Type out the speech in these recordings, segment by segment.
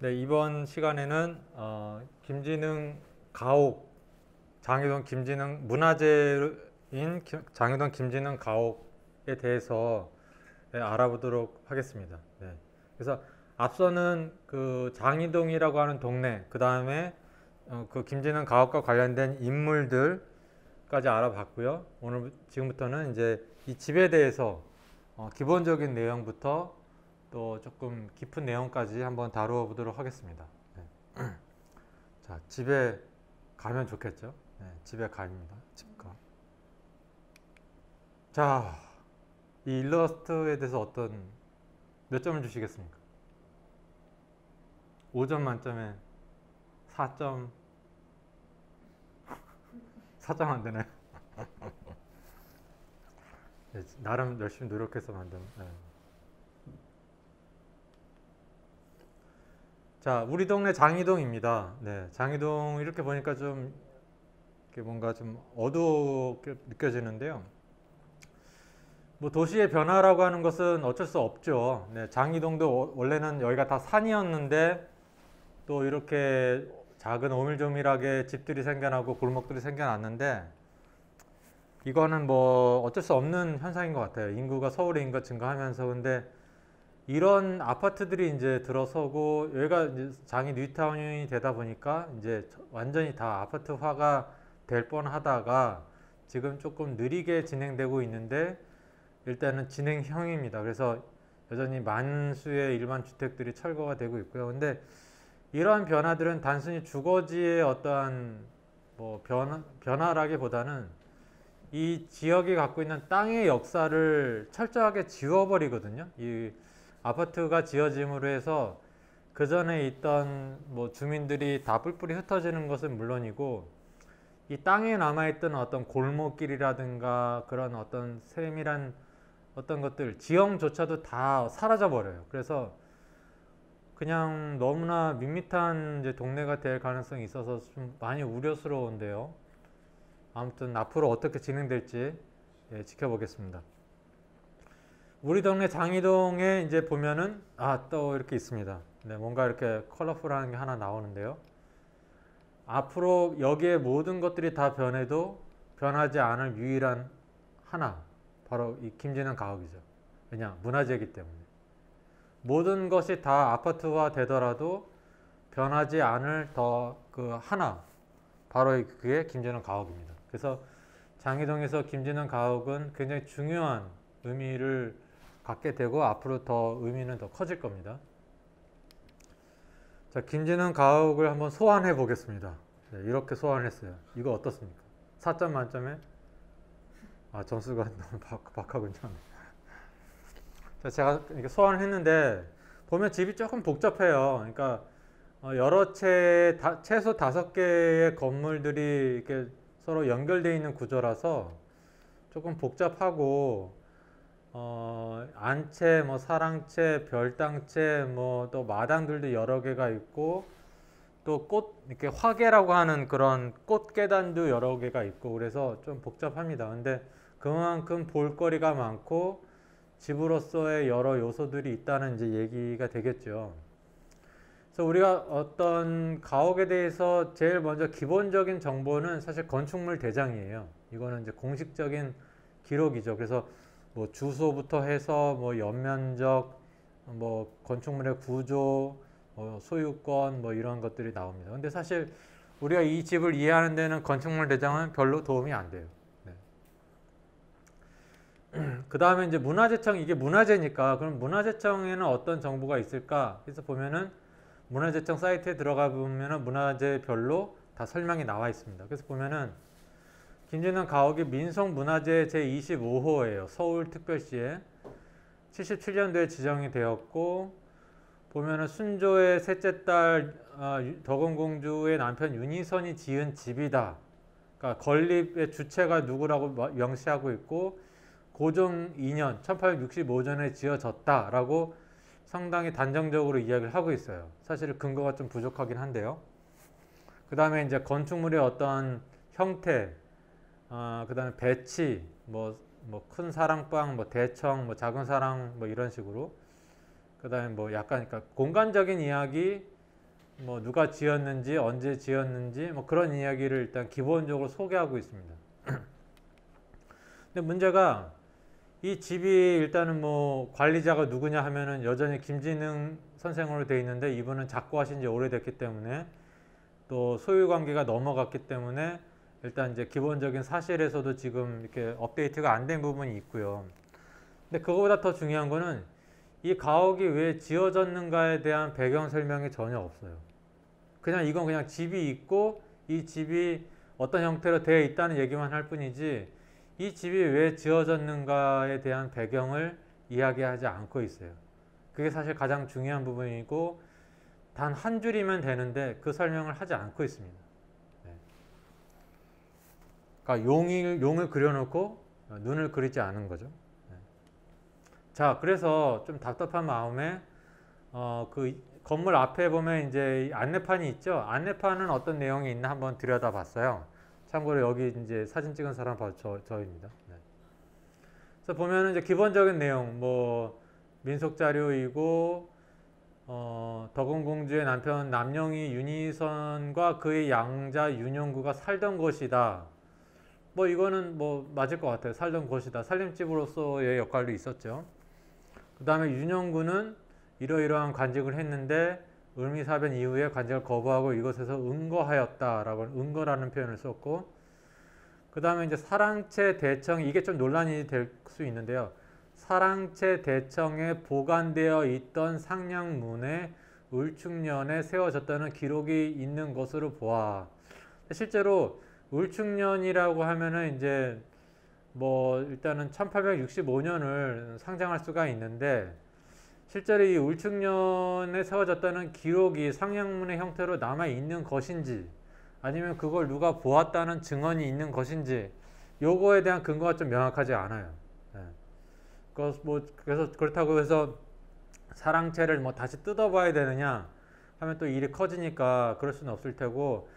네, 이번 시간에는 김진흥 가옥, 장유동 김진흥 문화재인 장유동 김진흥 가옥에 대해서 알아보도록 하겠습니다. 네. 그래서 앞서는 그 장이동이라고 하는 동네, 그 다음에 그 김진흥 가옥과 관련된 인물들까지 알아봤고요. 오늘 지금부터는 이제 이 집에 대해서 기본적인 내용부터 또 조금 깊은 내용까지 한번 다루어 보도록 하겠습니다. 네. 자, 집에 가면 좋겠죠? 네, 집에 가입니다. 집가. 자, 이 일러스트에 대해서 몇 점을 주시겠습니까? 5점 만점에 4점. 4점 안 되나요? 네, 나름 열심히 노력해서 만든. 네. 자, 우리 동네 장이동입니다. 네, 장이동 이렇게 보니까 좀 이렇게 뭔가 좀 어둡게 느껴지는데요. 뭐 도시의 변화라고 하는 것은 어쩔 수 없죠. 네, 장이동도 원래는 여기가 다 산이었는데 또 이렇게 작은 오밀조밀하게 집들이 생겨나고 골목들이 생겨났는데 이거는 뭐 어쩔 수 없는 현상인 것 같아요. 인구가 서울의 인구가 증가하면서. 근데 이런 아파트들이 이제 들어서고 여기가 이제 장이 뉴타운이 되다 보니까 이제 완전히 다 아파트화가 될 뻔하다가 지금 조금 느리게 진행되고 있는데 일단은 진행형입니다. 그래서 여전히 만수의 일반 주택들이 철거가 되고 있고요. 근데 이러한 변화들은 단순히 주거지의 어떠한 뭐 변화라기보다는 이 지역이 갖고 있는 땅의 역사를 철저하게 지워버리거든요. 이 아파트가 지어짐으로 해서 그 전에 있던 뭐 주민들이 다 뿔뿔이 흩어지는 것은 물론이고 이 땅에 남아있던 어떤 골목길이라든가 그런 어떤 세밀한 어떤 것들, 지형조차도 다 사라져 버려요. 그래서 그냥 너무나 밋밋한 이제 동네가 될 가능성이 있어서 좀 많이 우려스러운데요. 아무튼 앞으로 어떻게 진행될지 지켜보겠습니다. 우리 동네 장이동에 이제 보면은 또 이렇게 있습니다. 네, 뭔가 이렇게 컬러풀한 게 하나 나오는데요. 앞으로 여기에 모든 것들이 다 변해도 변하지 않을 유일한 하나, 바로 이 김진흥 가옥이죠. 왜냐, 문화재이기 때문에. 모든 것이 다 아파트화 되더라도 변하지 않을 그 하나, 바로 그게 김진흥 가옥입니다. 그래서 장이동에서 김진흥 가옥은 굉장히 중요한 의미를 갖게 되고 앞으로 더 의미는 더 커질 겁니다. 자, 김진흥 가옥을 한번 소환해 보겠습니다. 네, 이렇게 소환했어요. 이거 어떻습니까? 4점 만점에 점수가 너무 박하군요. 자, 제가 이렇게 소환을 했는데 보면 집이 조금 복잡해요. 그러니까 여러 최소 5개의 건물들이 이렇게 서로 연결되어 있는 구조라서 조금 복잡하고 안채, 뭐 사랑채, 별당채, 뭐 또 마당들도 여러 개가 있고 또 이렇게 화계라고 하는 그런 꽃 계단도 여러 개가 있고 그래서 좀 복잡합니다. 근데 그만큼 볼거리가 많고 집으로서의 여러 요소들이 있다는 이제 얘기가 되겠죠. 그래서 우리가 어떤 가옥에 대해서 제일 먼저 기본적인 정보는 사실 건축물 대장이에요. 이거는 이제 공식적인 기록이죠. 그래서 뭐 주소부터 해서 뭐 연면적, 뭐 건축물의 구조, 소유권 뭐 이런 것들이 나옵니다. 근데 사실 우리가 이 집을 이해하는 데는 건축물 대장은 별로 도움이 안 돼요. 네. 그 다음에 이제 문화재청, 이게 문화재니까 그럼 문화재청에는 어떤 정보가 있을까? 그래서 보면은 문화재청 사이트에 들어가 보면은 문화재별로 다 설명이 나와 있습니다. 그래서 보면은 김진흥 가옥이 민속문화재 제25호예요. 서울특별시에 77년도에 지정이 되었고 보면은 순조의 셋째 딸 덕원공주의 남편 윤희선이 지은 집이다. 그러니까 건립의 주체가 누구라고 명시하고 있고 고종 2년 1865년에 지어졌다라고 상당히 단정적으로 이야기를 하고 있어요. 사실 근거가 좀 부족하긴 한데요. 그 다음에 이제 건축물의 어떤 형태, 그 다음에 배치, 뭐 큰 사랑방, 뭐 대청, 뭐 작은 사랑, 뭐 이런 식으로. 그 다음에 뭐 약간 그러니까 공간적인 이야기, 뭐 누가 지었는지, 언제 지었는지, 뭐 그런 이야기를 일단 기본적으로 소개하고 있습니다. 근데 문제가 이 집이 일단은 뭐 관리자가 누구냐 하면은 여전히 김진흥 선생으로 되어 있는데, 이분은 작고하신 지 오래됐기 때문에 또 소유 관계가 넘어갔기 때문에 일단 이제 기본적인 사실에서도 지금 이렇게 업데이트가 안 된 부분이 있고요. 근데 그거보다 더 중요한 거는 이 가옥이 왜 지어졌는가에 대한 배경 설명이 전혀 없어요. 그냥 이건 그냥 집이 있고 이 집이 어떤 형태로 되어 있다는 얘기만 할 뿐이지, 이 집이 왜 지어졌는가에 대한 배경을 이야기하지 않고 있어요. 그게 사실 가장 중요한 부분이고, 단 한 줄이면 되는데 그 설명을 하지 않고 있습니다. 네. 그러니까 용을 그려놓고 눈을 그리지 않은 거죠. 네. 자, 그래서 좀 답답한 마음에 그 건물 앞에 보면 이제 안내판이 있죠. 안내판은 어떤 내용이 있나 한번 들여다봤어요. 참고로 여기 이제 사진 찍은 사람 바로 저입니다. 네. 그래서 보면은 이제 기본적인 내용, 뭐 민속 자료이고, 덕원공주의 남편 남영희 윤희선과 그의 양자 윤영구가 살던 곳이다. 뭐 이거는 뭐 맞을 것 같아요. 살던 곳이다. 살림집으로서의 역할도 있었죠. 그 다음에 윤영구는 이러이러한 관직을 했는데 을미사변 이후에 관직을 거부하고 이것에서 응거하였다라고 응거라는 표현을 썼고, 그 다음에 이제 사랑채 대청, 이게 좀 논란이 될 수 있는데요. 사랑채 대청에 보관되어 있던 상량문에 울충년에 세워졌다는 기록이 있는 것으로 보아. 실제로 울충년이라고 하면은 이제 뭐 일단은 1865년을 상정할 수가 있는데, 실제로 이 울충년에 세워졌다는 기록이 상량문의 형태로 남아 있는 것인지, 아니면 그걸 누가 보았다는 증언이 있는 것인지, 요거에 대한 근거가 좀 명확하지 않아요. 네. 그래서 그렇다고 해서 사랑채를 뭐 다시 뜯어봐야 되느냐 하면 또 일이 커지니까 그럴 수는 없을 테고,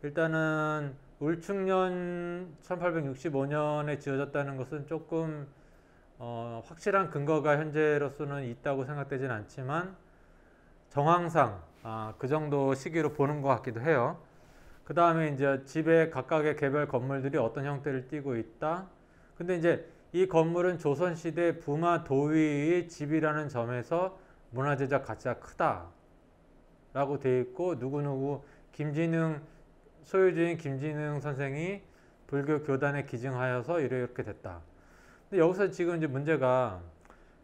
일단은 울충년 1865년에 지어졌다는 것은 조금 확실한 근거가 현재로서는 있다고 생각되진 않지만 정황상 그 정도 시기로 보는 것 같기도 해요. 그 다음에 이제 집의 각각의 개별 건물들이 어떤 형태를 띠고 있다. 근데 이제 이 건물은 조선시대 부마 도위의 집이라는 점에서 문화재적 가치가 크다 라고 되어 있고, 누구누구 김진흥 소유주인 김진흥 선생이 불교 교단에 기증하여서 이렇게 됐다. 근데 여기서 지금 이제 문제가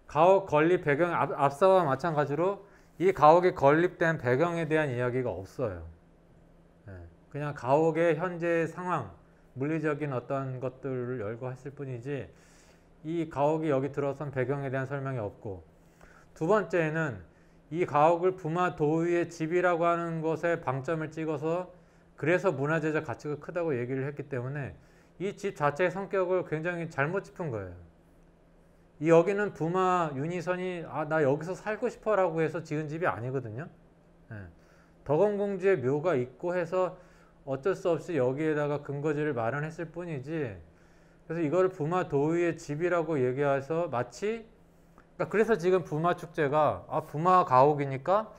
가옥 건립 배경, 앞서와 마찬가지로 이 가옥이 건립된 배경에 대한 이야기가 없어요. 네. 그냥 가옥의 현재 상황, 물리적인 어떤 것들을 열거했을 뿐이지 이 가옥이 여기 들어선 배경에 대한 설명이 없고, 두 번째는 이 가옥을 부마 도위의 집이라고 하는 것에 방점을 찍어서 그래서 문화재적 가치가 크다고 얘기를 했기 때문에 이 집 자체의 성격을 굉장히 잘못 짚은 거예요. 이 여기는 부마 윤희선이 나 여기서 살고 싶어 라고 해서 지은 집이 아니거든요. 네. 덕원공주의 묘가 있고 해서 어쩔 수 없이 여기에다가 근거지를 마련했을 뿐이지, 그래서 이거를 부마 도위의 집이라고 얘기해서 마치, 그러니까 그래서 지금 부마 축제가 부마 가옥이니까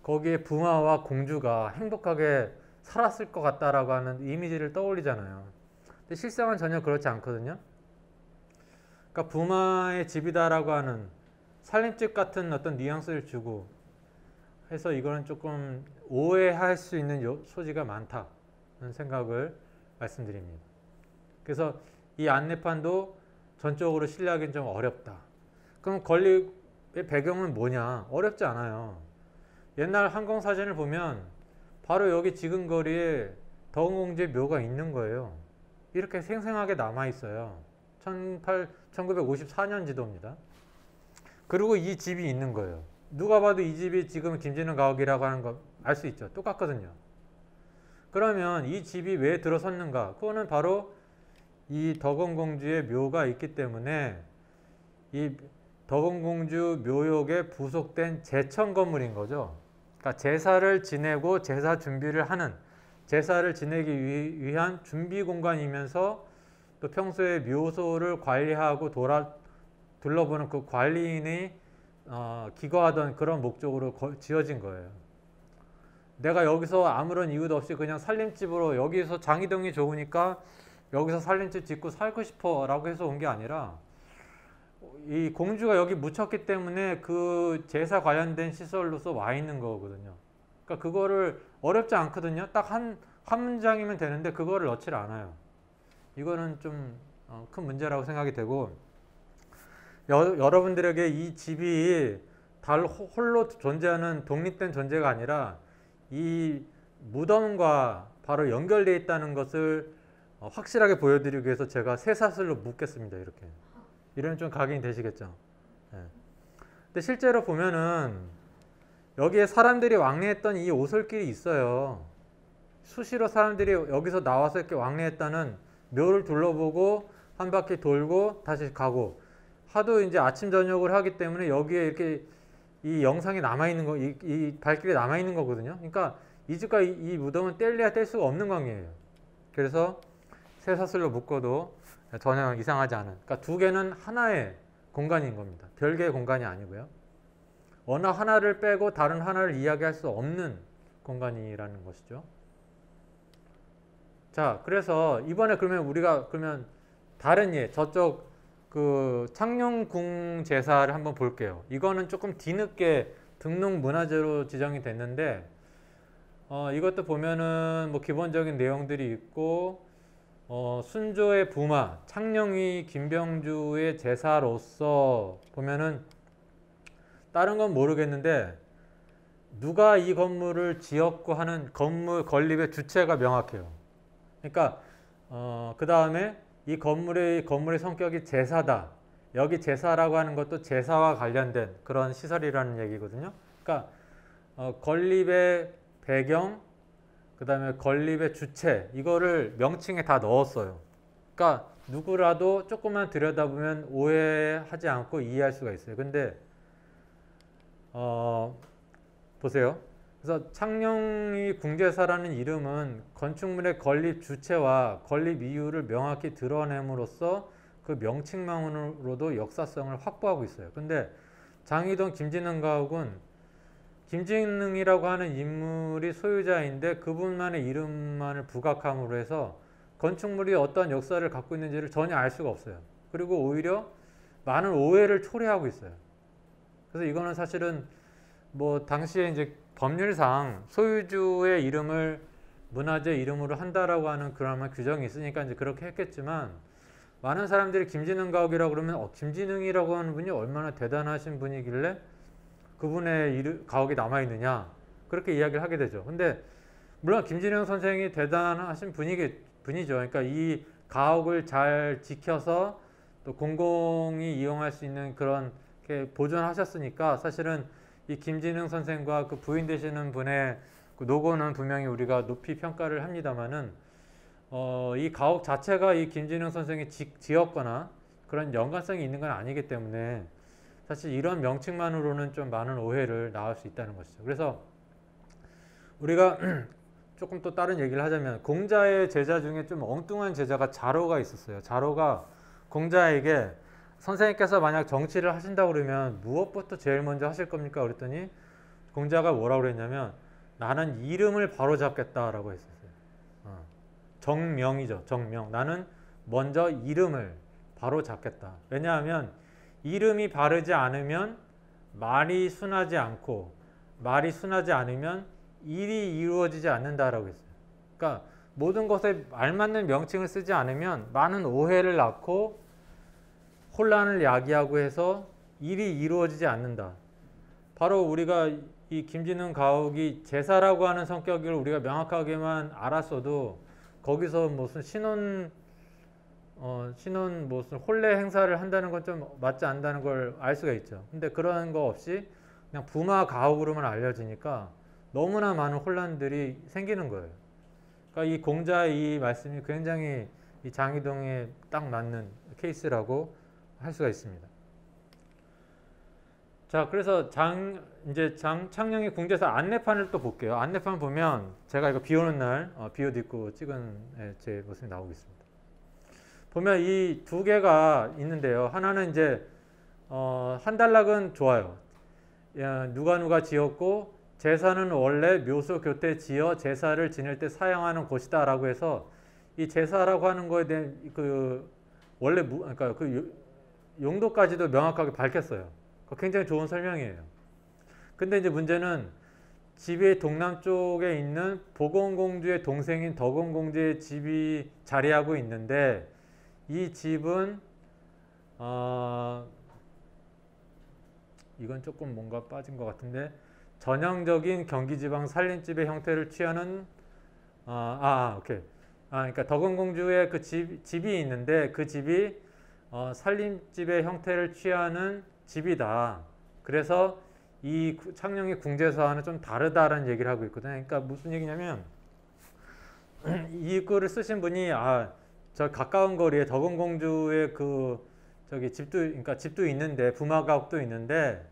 거기에 부마와 공주가 행복하게 살았을 것 같다라고 하는 이미지를 떠올리잖아요. 근데 실상은 전혀 그렇지 않거든요. 그러니까 부마의 집이다라고 하는 살림집 같은 어떤 뉘앙스를 주고 해서 이거는 조금 오해할 수 있는 소지가 많다는 생각을 말씀드립니다. 그래서 이 안내판도 전적으로 신뢰하기는 좀 어렵다. 그럼 건립의 배경은 뭐냐? 어렵지 않아요. 옛날 항공사진을 보면 바로 여기 지금 거리에 덕원공주의 묘가 있는 거예요. 이렇게 생생하게 남아 있어요. 1954년 지도입니다. 그리고 이 집이 있는 거예요. 누가 봐도 이 집이 지금 김진흥 가옥이라고 하는 거 알 수 있죠. 똑같거든요. 그러면 이 집이 왜 들어섰는가? 그거는 바로 이 덕원공주의 묘가 있기 때문에 이 덕은공주 묘역에 부속된 제천 건물인 거죠. 그러니까 제사를 지내고 제사 준비를 하는, 제사를 지내기 위한 준비 공간이면서 또 평소에 묘소를 관리하고 둘러보는 그 관리인이 기거하던 그런 목적으로 지어진 거예요. 내가 여기서 아무런 이유도 없이 그냥 살림집으로, 여기서 장이동이 좋으니까 여기서 살림집 짓고 살고 싶어 라고 해서 온 게 아니라, 이 공주가 여기 묻혔기 때문에 그 제사 관련된 시설로서 와 있는 거거든요. 그러니까 그거를 어렵지 않거든요. 딱 한 문장이면 되는데 그거를 넣질 않아요. 이거는 좀 큰 문제라고 생각이 되고, 여러분들에게 이 집이 홀로 존재하는 독립된 존재가 아니라 이 무덤과 바로 연결되어 있다는 것을 확실하게 보여드리기 위해서 제가 쇠사슬로 묶겠습니다. 이렇게. 이러면 좀 각인이 되시겠죠. 네. 근데 실제로 보면은 여기에 사람들이 왕래했던 이 오솔길이 있어요. 수시로 사람들이 여기서 나와서 이렇게 왕래했다는, 묘를 둘러보고 한 바퀴 돌고 다시 가고, 하도 이제 아침 저녁을 하기 때문에 여기에 이렇게 이 영상이 남아있는 거, 이 발길이 남아있는 거거든요. 그러니까 이 집과 이 무덤은 뗄래야 뗄 수가 없는 관계예요. 그래서 쇠사슬로 묶어도 전혀 이상하지 않은, 그러니까 두 개는 하나의 공간인 겁니다. 별개의 공간이 아니고요. 어느 하나를 빼고 다른 하나를 이야기할 수 없는 공간이라는 것이죠. 자, 그래서 이번에 그러면 우리가 다른 저쪽 그 창녕궁 제사를 한번 볼게요. 이거는 조금 뒤늦게 등록 문화재로 지정이 됐는데, 이것도 보면은 뭐 기본적인 내용들이 있고, 순조의 부마, 창녕위 김병주의 제사로서 보면은 다른 건 모르겠는데 누가 이 건물을 지었고 하는 건물 건립의 주체가 명확해요. 그러니까 그 다음에 이 건물의 성격이 제사다. 여기 제사라고 하는 것도 제사와 관련된 그런 시설이라는 얘기거든요. 그러니까 건립의 배경, 그 다음에 건립의 주체, 이거를 명칭에 다 넣었어요. 그러니까 누구라도 조금만 들여다보면 오해하지 않고 이해할 수가 있어요. 근데 보세요. 그래서 창녕이 궁제사라는 이름은 건축물의 건립 주체와 건립 이유를 명확히 드러냄으로써 그 명칭만으로도 역사성을 확보하고 있어요. 근데 장이동 김진흥 가옥은 김진흥이라고 하는 인물이 소유자인데 그분만의 이름만을 부각함으로 해서 건축물이 어떤 역사를 갖고 있는지를 전혀 알 수가 없어요. 그리고 오히려 많은 오해를 초래하고 있어요. 그래서 이거는 사실은 뭐 당시에 이제 법률상 소유주의 이름을 문화재 이름으로 한다라고 하는 그런 규정이 있으니까 이제 그렇게 했겠지만, 많은 사람들이 김진흥 가옥이라고 그러면 김진흥이라고 하는 분이 얼마나 대단하신 분이길래 그분의 가옥이 남아있느냐, 그렇게 이야기를 하게 되죠. 근데 물론 김진흥 선생이 대단하신 분이죠. 그러니까 이 가옥을 잘 지켜서 또 공공이 이용할 수 있는 그런 보존하셨으니까 사실은 이 김진흥 선생과 그 부인 되시는 분의 그 노고는 분명히 우리가 높이 평가를 합니다만은, 이 가옥 자체가 이 김진흥 선생이 지었거나 그런 연관성이 있는 건 아니기 때문에 사실 이런 명칭만으로는 좀 많은 오해를 낳을 수 있다는 것이죠. 그래서 우리가 조금 또 다른 얘기를 하자면, 공자의 제자 중에 좀 엉뚱한 제자가 자로가 있었어요. 자로가 공자에게 선생님께서 만약 정치를 하신다고 그러면 무엇부터 제일 먼저 하실 겁니까? 그랬더니 공자가 뭐라고 그랬냐면, 나는 이름을 바로잡겠다라고 했었어요. 정명이죠. 정명. 나는 먼저 이름을 바로잡겠다. 왜냐하면 이름이 바르지 않으면 말이 순하지 않고, 말이 순하지 않으면 일이 이루어지지 않는다라고 했어요. 그러니까 모든 것에 알맞는 명칭을 쓰지 않으면 많은 오해를 낳고 혼란을 야기하고 해서 일이 이루어지지 않는다. 바로 우리가 이 김진흥 가옥이 제사라고 하는 성격을 우리가 명확하게만 알았어도 거기서 무슨 신혼 무슨 혼례 행사를 한다는 건 좀 맞지 않는다는 걸 알 수가 있죠. 근데 그런 거 없이 그냥 부마 가옥으로만 알려지니까 너무나 많은 혼란들이 생기는 거예요. 그러니까 이 공자의 이 말씀이 굉장히 이 장이동에 딱 맞는 케이스라고 할 수가 있습니다. 자, 그래서 창녕이 궁제사 안내판을 또 볼게요. 안내판 보면 제가 이거 비 오는 날 비옷 입고 찍은 제 모습이 나오고 있습니다. 보면 이 두 개가 있는데요. 하나는 이제 한 단락은 좋아요. 누가 지었고 제사는 원래 묘소 교태 지어 제사를 지낼 때 사용하는 곳이다 라고 해서 이 제사라고 하는 거에 대한 그 원래 그러니까 그 용도까지도 명확하게 밝혔어요. 굉장히 좋은 설명이에요. 근데 이제 문제는 집의 동남쪽에 있는 보건공주의 동생인 덕원공주의 집이 자리하고 있는데 이 집은 이건 조금 뭔가 빠진 것 같은데 전형적인 경기지방 살림집의 형태를 취하는 오케이. 그러니까 덕원공주의 그 집이 있는데 그 집이 살림집의 형태를 취하는 집이다. 그래서 이 창녕의 궁제사와는 좀 다르다라는 얘기를 하고 있거든요. 그러니까 무슨 얘기냐면 이 글을 쓰신 분이 저 가까운 거리에 덕원공주의 그 저기 집도 있는데 부마가옥도 있는데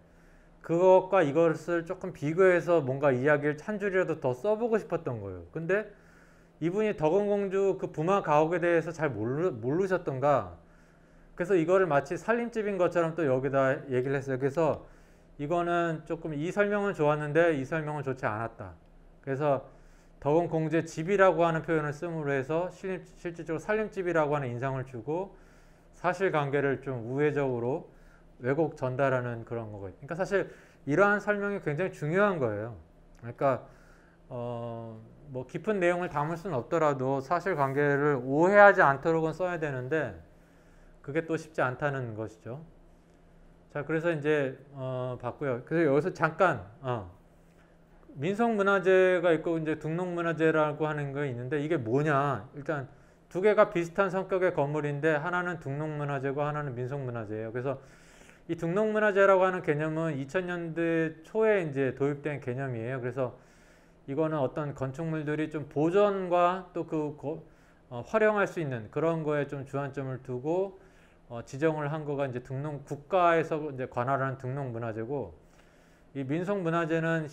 그것과 이것을 조금 비교해서 뭔가 이야기를 한 줄이라도 더 써보고 싶었던 거예요. 근데 이분이 덕원공주 그 부마가옥에 대해서 잘 모르셨던가. 그래서 이거를 마치 살림집인 것처럼 또 여기다 얘기를 했어요. 그래서 이거는 조금 이 설명은 좋았는데 이 설명은 좋지 않았다. 그래서 덕원공주의 집이라고 하는 표현을 씀으로 해서 실질적으로 살림집이라고 하는 인상을 주고 사실관계를 좀 우회적으로 왜곡 전달하는 그런 거거든요. 그러니까 사실 이러한 설명이 굉장히 중요한 거예요. 그러니까 뭐 깊은 내용을 담을 수는 없더라도 사실관계를 오해하지 않도록은 써야 되는데 그게 또 쉽지 않다는 것이죠. 자, 그래서 이제 봤고요. 그래서 여기서 잠깐 민속문화재가 있고 이제 등록문화재라고 하는 거 있는데 이게 뭐냐? 일단 두 개가 비슷한 성격의 건물인데 하나는 등록문화재고 하나는 민속문화재예요. 그래서 이 등록문화재라고 하는 개념은 2000년대 초에 이제 도입된 개념이에요. 그래서 이거는 어떤 건축물들이 좀 보존과 또 활용할 수 있는 그런 거에 좀 주안점을 두고 지정을 한 거가 이제 국가에서 이제 관할하는 등록문화재고 이 민속문화재는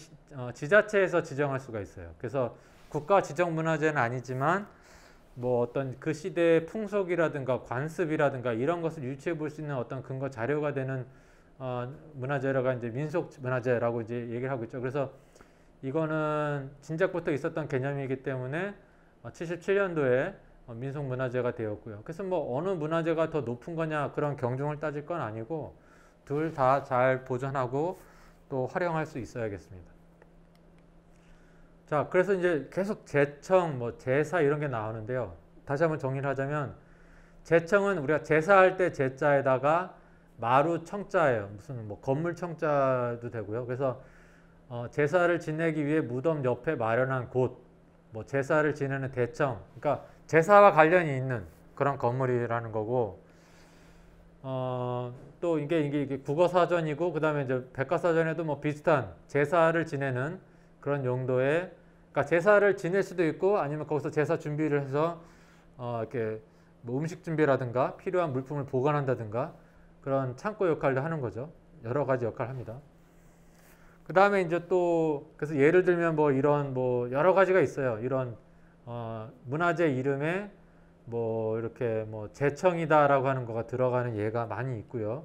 지자체에서 지정할 수가 있어요. 그래서 국가 지정문화재는 아니지만 뭐 어떤 그 시대의 풍속이라든가 관습이라든가 이런 것을 유추해 볼 수 있는 어떤 근거 자료가 되는 문화재라가 이제 민속문화재라고 이제 얘기를 하고 있죠. 그래서 이거는 진작부터 있었던 개념이기 때문에 77년도에 민속문화재가 되었고요. 그래서 뭐 어느 문화재가 더 높은 거냐 그런 경중을 따질 건 아니고 둘 다 잘 보존하고 또 활용할 수 있어야겠습니다. 자, 그래서 이제 계속 제청, 뭐 제사 이런 게 나오는데요. 다시 한번 정리를 하자면 제청은 우리가 제사할 때 제자에다가 마루 청자예요. 무슨 뭐 건물 청자도 되고요. 그래서 제사를 지내기 위해 무덤 옆에 마련한 곳, 뭐 제사를 지내는 대청, 그러니까 제사와 관련이 있는 그런 건물이라는 거고, 또 이게 국어사전이고, 그 다음에 이제 백과사전에도 뭐 비슷한 제사를 지내는 그런 용도의, 그러니까 제사를 지낼 수도 있고, 아니면 거기서 제사 준비를 해서 이렇게 뭐 음식 준비라든가 필요한 물품을 보관한다든가 그런 창고 역할도 하는 거죠. 여러 가지 역할을 합니다. 그 다음에 이제 또 그래서 예를 들면 뭐 이런 뭐 여러 가지가 있어요. 이런 문화재 이름에 뭐 이렇게 뭐 제청이다라고 하는 거가 들어가는 예가 많이 있고요.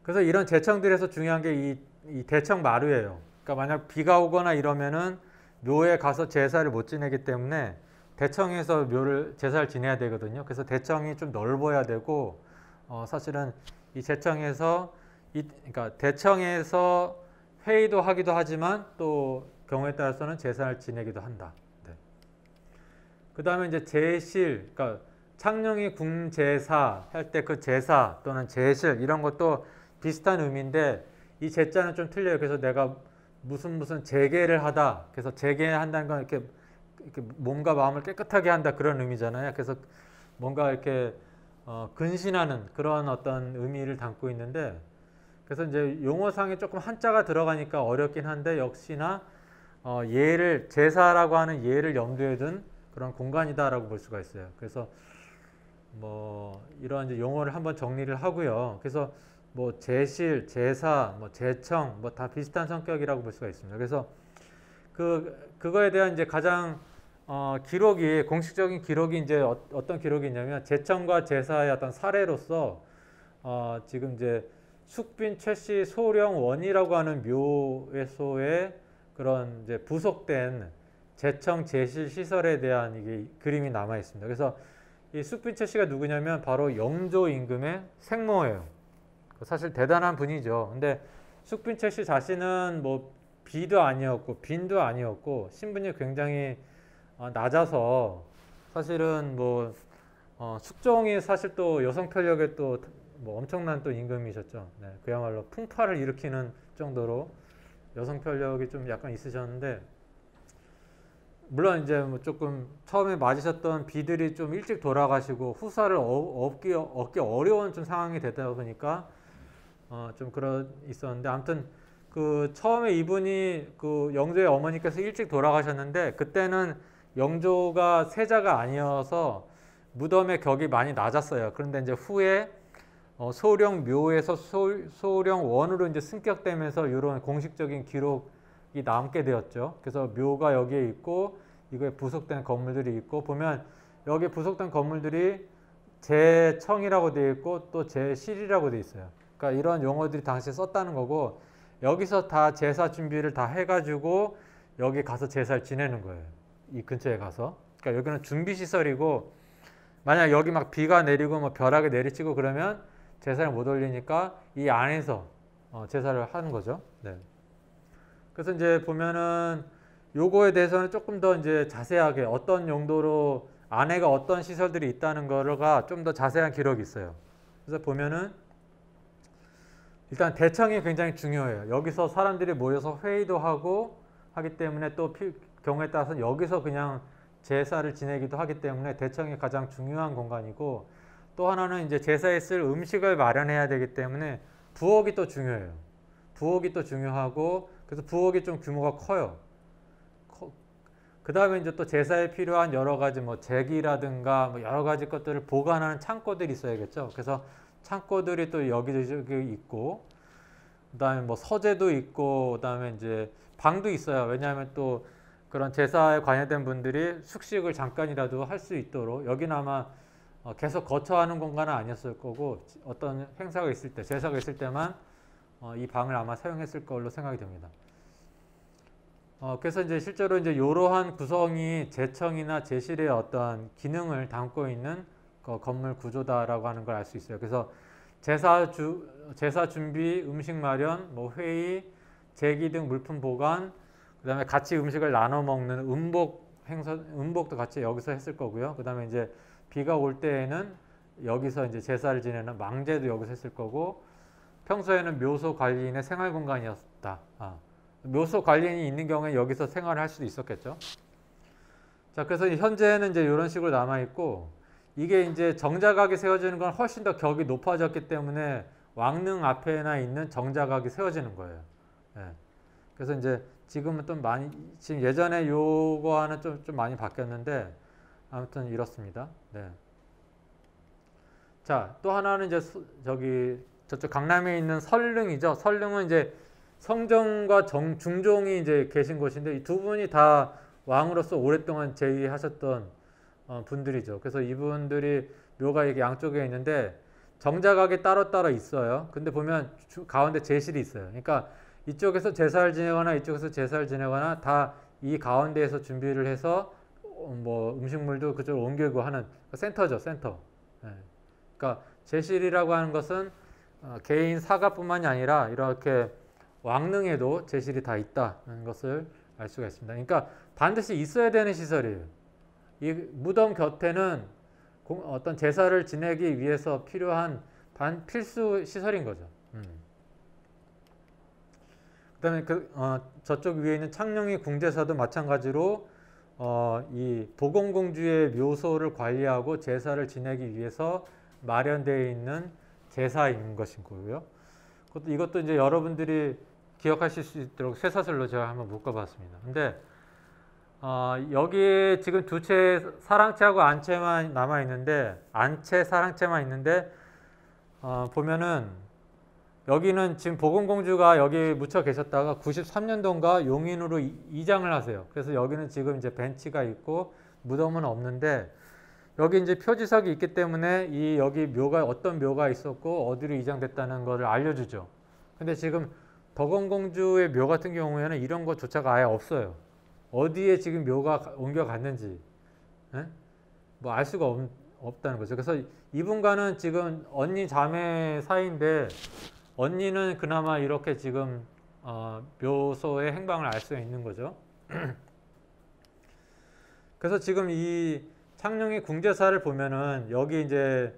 그래서 이런 제청들에서 중요한 게 이 대청 마루예요. 그러니까 만약 비가 오거나 이러면은 묘에 가서 제사를 못 지내기 때문에 대청에서 제사를 지내야 되거든요. 그래서 대청이 좀 넓어야 되고 사실은 이 제청에서 그러니까 대청에서 회의도 하기도 하지만 또 경우에 따라서는 제사를 지내기도 한다. 네. 그 다음에 이제 제실, 그러니까 창녕이 궁제사 할 때 그 제사 또는 제실 이런 것도 비슷한 의미인데 이 제자는 좀 틀려요. 그래서 내가 무슨 재개를 하다. 그래서 재개한다는 건 이렇게 몸과 마음을 깨끗하게 한다 그런 의미잖아요. 그래서 뭔가 이렇게 근신하는 그런 어떤 의미를 담고 있는데 그래서 이제 용어상에 조금 한자가 들어가니까 어렵긴 한데 역시나 제사라고 하는 예를 염두에 둔 그런 공간이다라고 볼 수가 있어요. 그래서 뭐 이러한 이제 용어를 한번 정리를 하고요. 그래서 뭐 제실, 제사, 뭐 제청, 뭐 다 비슷한 성격이라고 볼 수가 있습니다. 그래서 그거에 대한 이제 가장 기록이 공식적인 기록이 이제 어떤 기록이 있냐면 제청과 제사의 어떤 사례로서 지금 이제 숙빈 최씨 소령 원이라고 하는 묘소의 그런 이제 부속된 제청 제실 시설에 대한 이게 그림이 남아 있습니다. 그래서 이 숙빈 최씨가 누구냐면 바로 영조 임금의 생모예요. 사실 대단한 분이죠. 근데 숙빈 최씨 자신은 뭐 비도 아니었고 빈도 아니었고 신분이 굉장히 낮아서 사실은 뭐 숙종이 사실 또 여성 편력에 또 뭐 엄청난 또 임금이셨죠. 네, 그야말로 풍파를 일으키는 정도로 여성 편력이 좀 약간 있으셨는데 물론 이제 뭐 조금 처음에 맞으셨던 비들이 좀 일찍 돌아가시고 후사를 얻기 어려운 좀 상황이 되다 보니까 좀 그런 있었는데 아무튼 그 처음에 이분이 그 영조의 어머니께서 일찍 돌아가셨는데 그때는 영조가 세자가 아니어서 무덤의 격이 많이 낮았어요. 그런데 이제 후에 소령 묘에서 소령 원으로 이제 승격되면서 이런 공식적인 기록이 남게 되었죠. 그래서 묘가 여기에 있고 이거에 부속된 건물들이 있고 보면 여기 부속된 건물들이 제청이라고 되어 있고 또 제실이라고 되어 있어요. 그러니까 이런 용어들이 당시에 썼다는 거고 여기서 다 제사 준비를 다 해가지고 여기 가서 제사를 지내는 거예요. 이 근처에 가서. 그러니까 여기는 준비 시설이고 만약 여기 막 비가 내리고 뭐 벼락이 내리치고 그러면 제사를 못 올리니까 이 안에서 제사를 하는 거죠. 네. 그래서 이제 보면은 요거에 대해서는 조금 더 이제 자세하게 어떤 용도로 안에가 어떤 시설들이 있다는 거가 좀 더 자세한 기록이 있어요. 그래서 보면은 일단 대청이 굉장히 중요해요. 여기서 사람들이 모여서 회의도 하고 하기 때문에 또 경우에 따라서는 여기서 그냥 제사를 지내기도 하기 때문에 대청이 가장 중요한 공간이고 또 하나는 이제 제사에 쓸 음식을 마련해야 되기 때문에 부엌이 또 중요해요. 부엌이 또 중요하고 그래서 부엌이 좀 규모가 커요. 그 다음에 이제 또 제사에 필요한 여러 가지 뭐 제기라든가 뭐 여러 가지 것들을 보관하는 창고들이 있어야겠죠. 그래서 창고들이 또 여기저기 있고 그 다음에 뭐 서재도 있고 그 다음에 이제 방도 있어요. 왜냐하면 또 그런 제사에 관여된 분들이 숙식을 잠깐이라도 할 수 있도록 여기는 아마 계속 거처하는 공간은 아니었을 거고 어떤 행사가 있을 때 제사가 있을 때만 이 방을 아마 사용했을 걸로 생각이 됩니다. 그래서 이제 실제로 이제 이러한 구성이 제청이나 제실의 어떤 기능을 담고 있는 건물 구조다라고 하는 걸 알 수 있어요. 그래서 제사 준비, 음식 마련, 뭐 회의, 제기 등 물품 보관, 그다음에 같이 음식을 나눠 먹는 음복도 같이 여기서 했을 거고요. 그다음에 이제 비가 올 때에는 여기서 이제 제사를 지내는 망제도 여기서 했을 거고 평소에는 묘소 관리인의 생활 공간이었다. 묘소 관리인이 있는 경우에 여기서 생활을 할 수도 있었겠죠. 자, 그래서 현재는 이제 이런 식으로 남아 있고 이게 이제 정자각이 세워지는 건 훨씬 더 격이 높아졌기 때문에 왕릉 앞에나 있는 정자각이 세워지는 거예요. 네. 그래서 이제 지금은 좀 많이 지금 예전에 요거와는 좀 많이 바뀌었는데 아무튼 이렇습니다. 네. 자, 또 하나는 이제 저쪽 강남에 있는 설릉이죠. 설릉은 이제 성종과 중종이 이제 계신 곳인데 이 두 분이 다 왕으로서 오랫동안 재위하셨던 분들이죠. 그래서 이분들이 묘가 이렇게 양쪽에 있는데 정자각이 따로따로 있어요. 근데 보면 가운데 제실이 있어요. 그러니까 이쪽에서 제사를 지내거나 이쪽에서 제사를 지내거나 다 이 가운데에서 준비를 해서 뭐 음식물도 그쪽으로 옮기고 하는 센터죠, 센터. 네. 그러니까 제실이라고 하는 것은 개인 사가뿐만이 아니라 이렇게 왕릉에도 제실이 다 있다는 것을 알 수가 있습니다. 그러니까 반드시 있어야 되는 시설이에요. 이 무덤 곁에는 어떤 제사를 지내기 위해서 필요한 필수 시설인 거죠. 그다음에 저쪽 위에 있는 창녕이 궁제사도 마찬가지로 이 도공공주의 묘소를 관리하고 제사를 지내기 위해서 마련되어 있는 제사인 것이고요. 이것도 이제 여러분들이 기억하실 수 있도록 쇠사슬로 제가 한번 묶어봤습니다. 근데 여기에 지금 두 채 사랑채하고 안채만 남아 있는데 안채, 사랑채만 있는데 보면은 여기는 지금 보건공주가 여기 묻혀 계셨다가 93년도인가 용인으로 이장을 하세요. 그래서 여기는 지금 이제 벤치가 있고 무덤은 없는데 여기 이제 표지석이 있기 때문에 이 여기 묘가 어떤 묘가 있었고 어디로 이장됐다는 것을 알려주죠. 근데 지금 덕원공주의 묘 같은 경우에는 이런 것조차가 아예 없어요. 어디에 지금 묘가 옮겨갔는지 뭐 알 수가 없다는 거죠. 그래서 이분과는 지금 언니 자매 사이인데 언니는 그나마 이렇게 지금 묘소의 행방을 알 수 있는 거죠. 그래서 지금 이 창녕의 궁제사를 보면은 여기 이제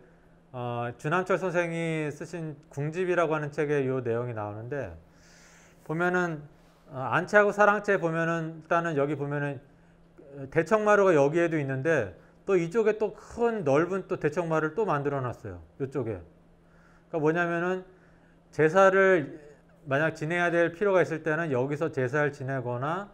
주남철 선생이 쓰신 궁집이라고 하는 책에 이 내용이 나오는데 보면은 안채하고 사랑채 보면은 일단은 여기 보면은 대청마루가 여기에도 있는데 또 이쪽에 또 큰 넓은 또 대청마루를 또 만들어 놨어요. 이쪽에. 그러니까 뭐냐면은 제사를 만약 지내야 될 필요가 있을 때는 여기서 제사를 지내거나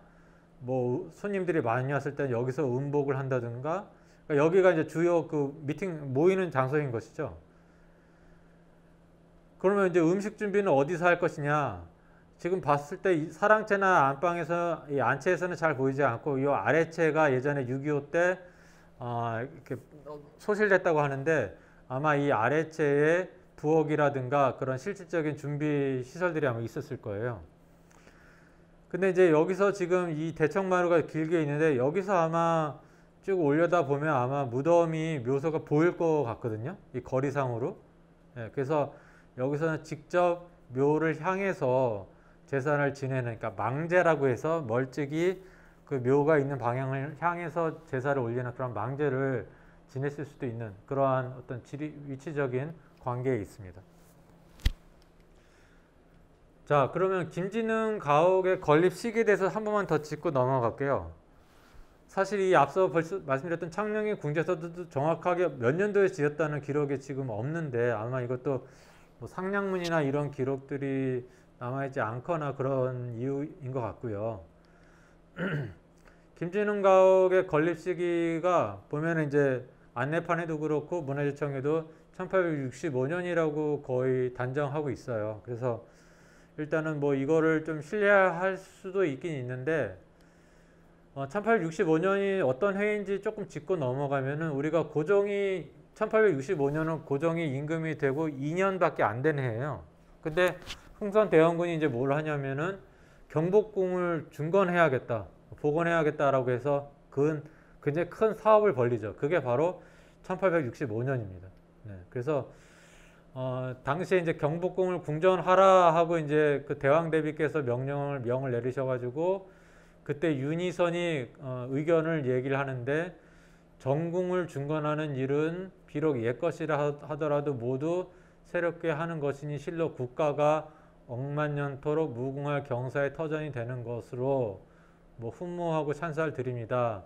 뭐 손님들이 많이 왔을 때는 여기서 음복을 한다든가 그러니까 여기가 이제 주요 그 미팅 모이는 장소인 것이죠. 그러면 이제 음식 준비는 어디서 할 것이냐? 지금 봤을 때 이 사랑채나 안방에서 이 안채에서는 잘 보이지 않고 이 아래채가 예전에 6.25 때 이렇게 소실됐다고 하는데 아마 이 아래채에 부엌이라든가 그런 실질적인 준비 시설들이 아마 있었을 거예요. 근데 이제 여기서 지금 이 대청마루가 길게 있는데 여기서 아마 쭉 올려다 보면 아마 무덤이 묘소가 보일 것 같거든요. 이 거리상으로. 그래서 여기서는 직접 묘를 향해서 제사를 지내는 그러니까 망제라고 해서 멀찍이 그 묘가 있는 방향을 향해서 제사를 올리는 그런 망제를 지냈을 수도 있는 그러한 어떤 위치적인 관계에 있습니다. 자, 그러면 김진흥 가옥의 건립 시기에 대해서 한 번만 더 짚고 넘어갈게요. 사실 이 앞서 벌써 말씀드렸던 창녕의 궁제서도 정확하게 몇 년도에 지었다는 기록이 지금 없는데 아마 이것도 뭐 상량문이나 이런 기록들이 남아있지 않거나 그런 이유인 것 같고요. 김진흥 가옥의 건립 시기가 보면 이제 안내판에도 그렇고 문화재청에도 1865년이라고 거의 단정하고 있어요. 그래서 일단은 뭐 이거를 좀 신뢰할 수도 있긴 있는데 1865년이 어떤 해인지 조금 짚고 넘어가면은 우리가 고종이 1865년은 고종이 임금이 되고 2년밖에 안 된 해예요. 근데 흥선대원군이 이제 뭘 하냐면은 경복궁을 중건해야겠다, 복원해야겠다라고 해서 굉장히 큰 사업을 벌리죠. 그게 바로 1865년입니다. 네, 그래서 당시에 이제 경복궁을 궁전하라 하고 이제 그 대왕대비께서 명을 내리셔가지고 그때 윤희선이 의견을 얘기를 하는데 정궁을 중건하는 일은 비록 옛것이라 하더라도 모두 새롭게 하는 것이니 실로 국가가 억만년토록 무궁할 경사의 터전이 되는 것으로 뭐 훈무하고 찬사를 드립니다.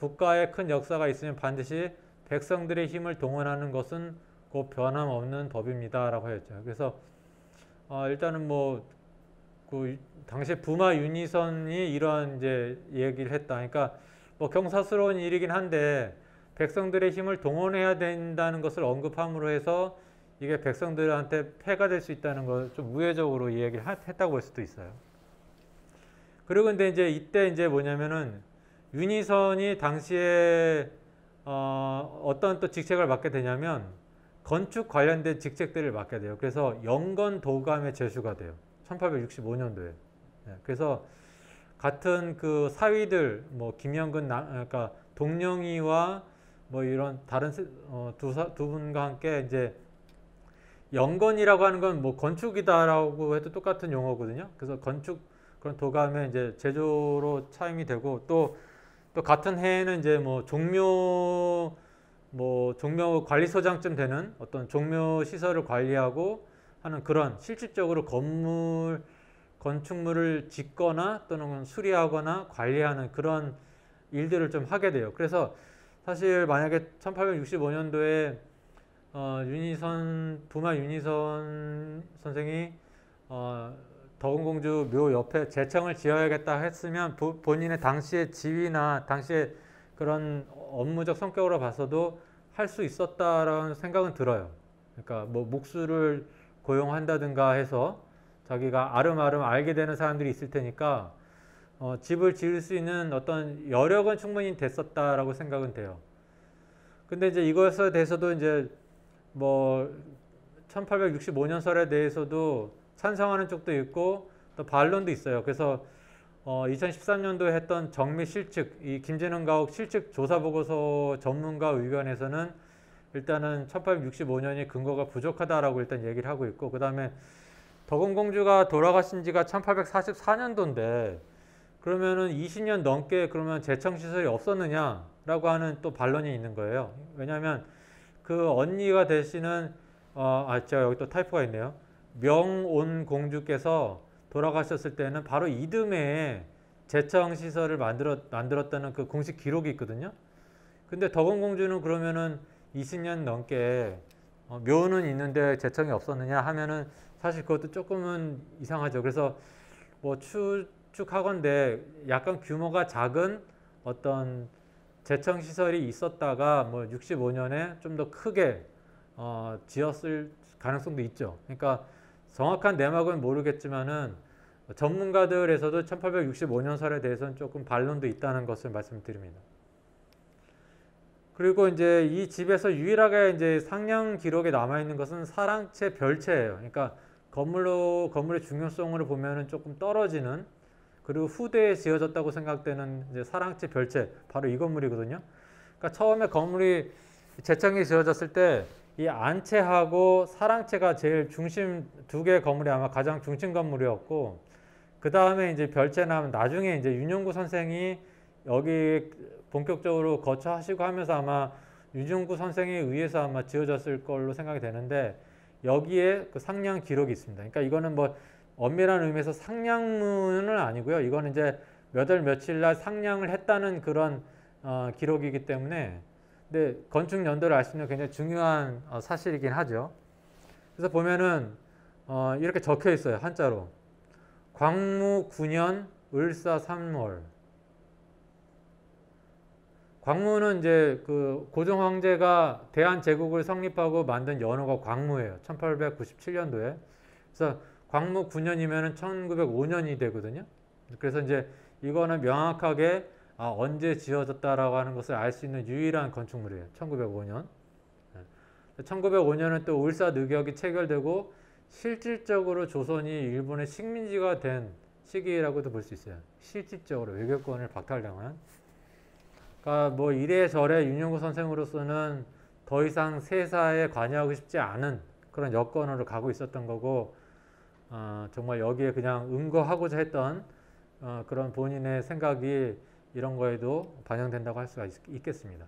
국가의 큰 역사가 있으면 반드시 백성들의 힘을 동원하는 것은 곧 변함없는 법입니다. 라고 했죠. 그래서 일단은 뭐 그 당시에 부마 윤희선이 이러한 이제 얘기를 했다. 그러니까 뭐 경사스러운 일이긴 한데 백성들의 힘을 동원해야 된다는 것을 언급함으로 해서 이게 백성들한테 폐가 될 수 있다는 걸 좀 우회적으로 이 얘기를 했다고 볼 수도 있어요. 그리고 근데 이제 이때 이제 뭐냐면은 윤희선이 당시에 어떤 또 직책을 맡게 되냐면 건축 관련된 직책들을 맡게 돼요. 그래서 영건도감의 제수가 돼요. 1865년도에. 그래서 같은 그 사위들 뭐 김영근 그러니까 동령이와 뭐 이런 다른 두 분과 함께 이제 영건이라고 하는 건 뭐 건축이다라고 해도 똑같은 용어거든요. 그래서 건축 그런 도감에 이제 제조로 차임이 되고 또 같은 해에는 이제 뭐 종묘 관리소장쯤 되는 어떤 종묘 시설을 관리하고 하는 그런 실질적으로 건축물을 짓거나 또는 수리하거나 관리하는 그런 일들을 좀 하게 돼요. 그래서 사실 만약에 1865년도에 부마 윤희선 선생이 덕원공주 묘 옆에 제청을 지어야겠다 했으면 본인의 당시의 지위나 당시의 그런 업무적 성격으로 봐서도 할 수 있었다라는 생각은 들어요. 그러니까 뭐 목수를 고용한다든가 해서 자기가 아름아름 알게 되는 사람들이 있을 테니까 집을 지을 수 있는 어떤 여력은 충분히 됐었다라고 생각은 돼요. 근데 이제 이것에 대해서도 이제 뭐 1865년설에 대해서도 찬성하는 쪽도 있고 또 반론도 있어요. 그래서 2013년도에 했던 정미 실측, 이 김진흥 가옥 실측 조사 보고서 전문가 의견에서는 일단은 1865년이 근거가 부족하다라고 일단 얘기를 하고 있고, 그 다음에 덕원공주가 돌아가신 지가 1844년도인데 그러면은 20년 넘게 그러면 제청시설이 없었느냐라고 하는 또 반론이 있는 거예요. 왜냐하면 그 언니가 되시는 제가 여기 또 타이포가 있네요. 명온 공주께서 돌아가셨을 때는 바로 이듬해에 제청시설을 만들었다는 그 공식 기록이 있거든요. 근데 덕원공주는 그러면은 20년 넘게 묘는 있는데 제청이 없었느냐 하면은 사실 그것도 조금은 이상하죠. 그래서 뭐 추측하건대 약간 규모가 작은 어떤 제청시설이 있었다가 뭐 65년에 좀 더 크게 지었을 가능성도 있죠. 그러니까 정확한 내막은 모르겠지만은 전문가들에서도 1865년설에 대해서는 조금 반론도 있다는 것을 말씀드립니다. 그리고 이제 이 집에서 유일하게 이제 상량 기록에 남아 있는 것은 사랑채 별채예요. 그러니까 건물의 중요성으로 보면은 조금 떨어지는, 그리고 후대에 지어졌다고 생각되는 이제 사랑채 별채, 바로 이 건물이거든요. 그러니까 처음에 건물이 제청이 지어졌을 때 이 안채하고 사랑채가 제일 중심, 두 개의 건물이 아마 가장 중심 건물이었고, 그 다음에 이제 별채는 나중에 이제 윤용구 선생이 여기 본격적으로 거처하시고 하면서 아마 윤용구 선생에 의해서 아마 지어졌을 걸로 생각이 되는데, 여기에 그 상량 기록이 있습니다. 그러니까 이거는 뭐 엄밀한 의미에서 상량문은 아니고요. 이거는 이제 몇 월 며칠 날 상량을 했다는 그런 기록이기 때문에, 근데 건축 연도를 알 수 있는 굉장히 중요한 사실이긴 하죠. 그래서 보면은 이렇게 적혀 있어요. 한자로. 광무 9년 을사 3월. 광무는 이제 그 고종 황제가 대한제국을 성립하고 만든 연호가 광무예요. 1897년도에. 그래서 광무 9년이면은 1905년이 되거든요. 그래서 이제 이거는 명확하게 언제 지어졌다라고 하는 것을 알 수 있는 유일한 건축물이에요. 1905년. 1905년은 또 울사늑역이 체결되고 실질적으로 조선이 일본의 식민지가 된 시기라고도 볼 수 있어요. 실질적으로 외교권을 박탈당한. 그러니까 뭐 이래저래 윤용구 선생으로서는 더 이상 세사에 관여하고 싶지 않은 그런 여건으로 가고 있었던 거고, 정말 여기에 그냥 응거하고자 했던 그런 본인의 생각이 이런 거에도 반영된다고 할 수가 있겠습니다.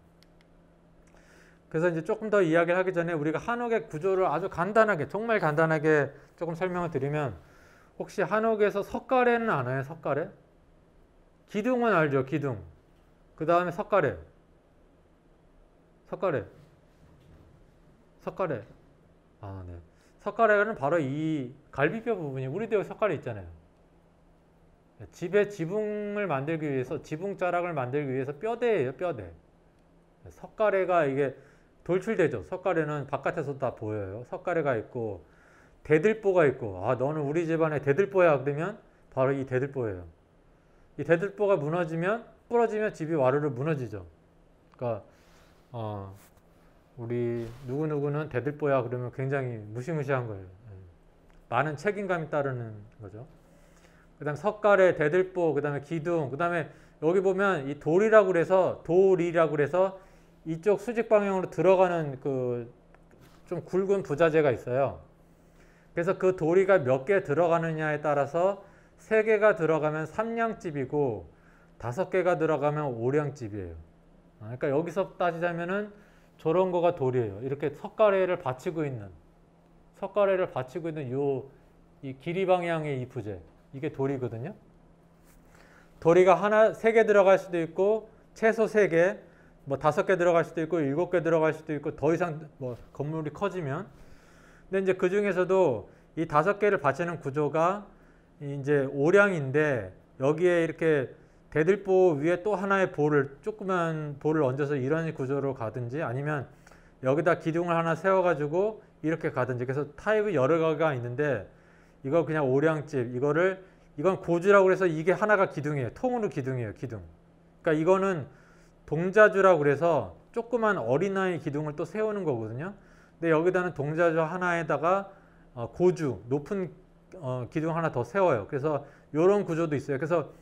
그래서 이제 조금 더 이야기를 하기 전에 우리가 한옥의 구조를 아주 간단하게, 정말 간단하게 조금 설명을 드리면, 혹시 한옥에서 석가래는 아나요? 석가래? 기둥은 알죠? 기둥. 그 다음에 석가래. 석가래. 네. 석가래는 바로 이 갈비뼈 부분이, 우리도 석가래 있잖아요. 집에 지붕을 만들기 위해서, 지붕자락을 만들기 위해서 뼈대예요, 뼈대. 석가래가 이게 돌출되죠. 석가래는 바깥에서 다 보여요. 석가래가 있고 대들보가 있고, 너는 우리 집안에 대들보야 그러면 바로 이 대들보예요. 이 대들보가 부러지면 집이 와르르 무너지죠. 그러니까 우리 누구누구는 대들보야 그러면 굉장히 무시무시한 거예요. 많은 책임감이 따르는 거죠. 그 다음에 석가래, 대들보, 그 다음에 기둥, 그 다음에 여기 보면 이 돌이라고 그래서 이쪽 수직 방향으로 들어가는 그 좀 굵은 부자재가 있어요. 그래서 그 도리가 몇 개 들어가느냐에 따라서 3개가 들어가면 3량집이고 5개가 들어가면 5량집이에요. 그러니까 여기서 따지자면은 저런 거가 돌이에요. 이렇게 석가래를 받치고 있는 이 길이 방향의 이 부재, 이게 돌이거든요. 도리가 3개 들어갈 수도 있고 최소 3개, 뭐 5개 들어갈 수도 있고 7개 들어갈 수도 있고, 더 이상 뭐 건물이 커지면. 근데 이제 그 중에서도 이 5개를 받치는 구조가 이제 5량인데, 여기에 이렇게 대들보 위에 또 하나의 조그만 볼을 얹어서 이런 구조로 가든지, 아니면 여기다 기둥을 하나 세워가지고 이렇게 가든지. 그래서 타입이 여러 가지가 있는데 이거 그냥 오량집 이건 고주라고 해서 이게 하나가 기둥이에요. 통으로 기둥이에요. 기둥. 그러니까 이거는 동자주라고 그래서 조그만 어린아이 기둥을 또 세우는 거거든요. 근데 여기다는 동자주 하나에다가 고주 높은 기둥 하나 더 세워요. 그래서 이런 구조도 있어요. 그래서